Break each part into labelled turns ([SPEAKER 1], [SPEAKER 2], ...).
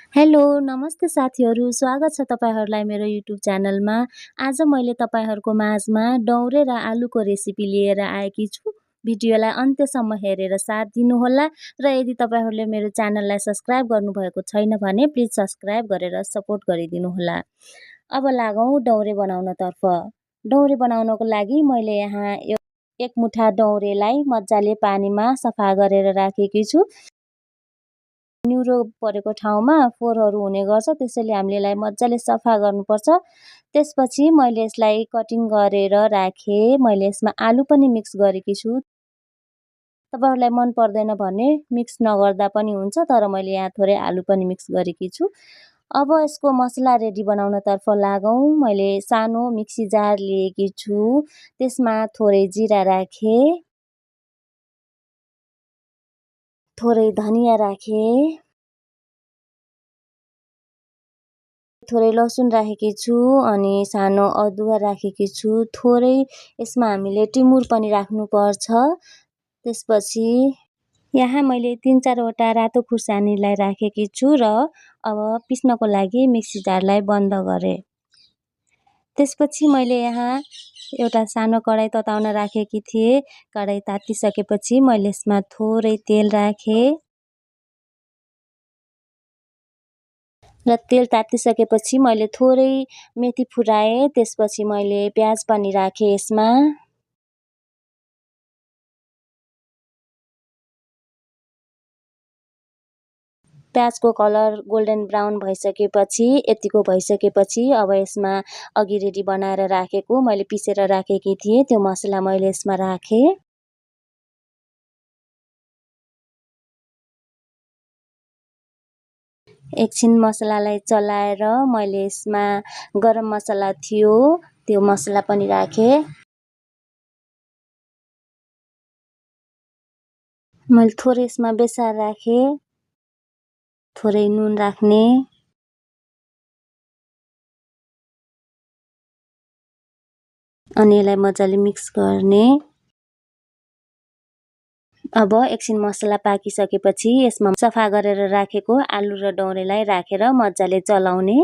[SPEAKER 1] Hello, नमस्ते साथीहरू। स्वागत छ तपाईँहरूलाई मेरो युट्युब च्यानलमा। आज मैले तपाईँहरूको माझमा डौरे र आलुको रेसिपी लिएर आएकी छु। भिडियोलाई अन्त्यसम्म हेरेर साथ दिनुहोला र यदि तपाईँहरूले मेरो च्यानललाई सब्स्क्राइब गर्नुभएको छैन भने प्लिज सब्स्क्राइब गरेर सपोर्ट गरिदिनुहोला। अब लागौँ डौरे बनाउनतर्फ। डौरे बनाउनको लागि मैले यहाँ एक मुठा डौरेलाई मजाले पानीमा सफा गरेर राखेकी छु। न्युरो परेको ठाउँमा फोहोरहरू हुने गर्छ, त्यसैले हामीले यसलाई मजाले सफा गर्नुपर्छ। त्यसपछि मैले यसलाई कटिङ गरेर राखेँ। मैले यसमा आलु पनि मिक्स गरेकी छु। तपाईँहरूलाई मन पर्दैन भने मिक्स नगर्दा पनि हुन्छ, तर मैले यहाँ थोरै आलु पनि मिक्स गरेकी छु। अब यसको मसला रेडी बनाउनतर्फ लागौँ। मैले सानो मिक्सी जार लिएकी छु। त्यसमा थोरै जिरा राखेँ, थोरै धनिया राखेँ, थोरै लसुन राखेकी छु अनि सानो अदुवा राखेकी छु। थोरै यसमा हामीले टिमुर पनि राख्नुपर्छ। त्यसपछि यहाँ मैले 3-4 वटा रातो खुर्सानीलाई राखेकी छु र अब पिस्नको लागि मिक्सी जारलाई बन्द गरेँ। त्यसपछि मैले यहाँ एउटा सानो कराई तताउन राखेकी थिएँ। कराई तातिसकेपछि मैले यसमा थोरै तेल राखेँ र तेल तातिसकेपछि मैले थोरै मेथी फुराएँ। त्यसपछि मैले प्याज पनि राखेँ यसमा। प्याजको कलर गोल्डन ब्राउन भइसकेपछि यतिको भइसकेपछि अब यसमा अघि रेडी बनाएर राखेको मैले पिसेर राखेकी थिएँ त्यो मसला मैले यसमा राखेँ। एकछिन मसलालाई चलाएर मैले यसमा गरम मसला थियो त्यो मसला पनि राखेँ। मैले थोरै यसमा बेसार राखेँ, थोरै नुन राख्ने, अनि यसलाई मजाले मिक्स गर्ने। अब एकछिन मसला पाकिसकेपछि यसमा सफा गरेर राखेको आलु र डौरेलाई राखेर मजाले चलाउने।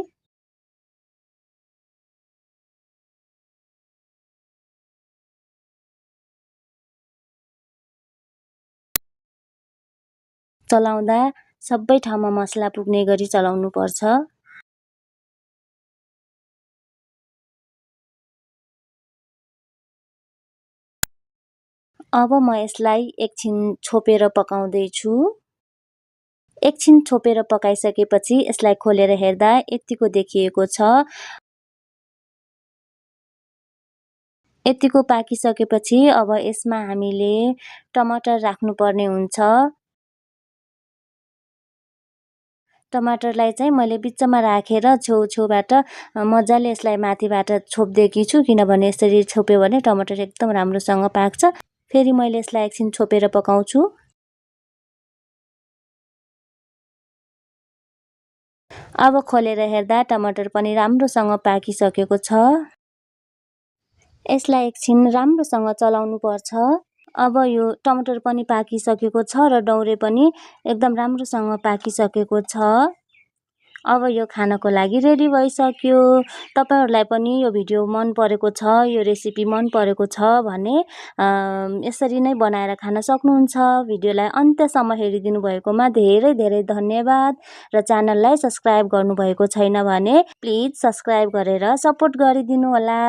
[SPEAKER 1] चलाउँदा सबै ठाउँमा मसला पुग्ने गरी चलाउनुपर्छ। अब म यसलाई एकछिन छोपेर पकाउँदैछु। एकछिन छोपेर पकाइसकेपछि यसलाई खोलेर हेर्दा यतिको देखिएको छ। यतिको पाकिसकेपछि अब यसमा हामीले टमाटर राख्नुपर्ने हुन्छ। टमाटरलाई चाहिँ मैले बिचमा राखेर छेउछेउबाट मजाले यसलाई माथिबाट छोप्देकी छु, किनभने यसरी छोप्यो भने टमाटर एकदम राम्रोसँग पाक्छ। फेरि मैले यसलाई एकछिन छोपेर पकाउँछु। अब खोलेर हेर्दा टमाटर पनि राम्रोसँग पाकिसकेको छ। यसलाई एकछिन राम्रोसँग चलाउनु पर्छ। अब यो टमाटर पनि पाकिसकेको छ र डौरे पनि एकदम राम्रोसँग पाकिसकेको छ। अब यो खानको लागि रेडी भइसक्यो। तपाईहरुलाई पनि यो भिडियो मन परेको छ, यो रेसिपी मन परेको छ भने यसरी नै बनाएर खान सक्नुहुन्छ। भिडियोलाई अन्त्यसम्म हेरिदिनु भएकोमा धेरै धेरै धन्यवाद र च्यानललाई सब्स्क्राइब गर्नुभएको छैन भने प्लिज सब्स्क्राइब गरेर सपोर्ट गरिदिनु होला।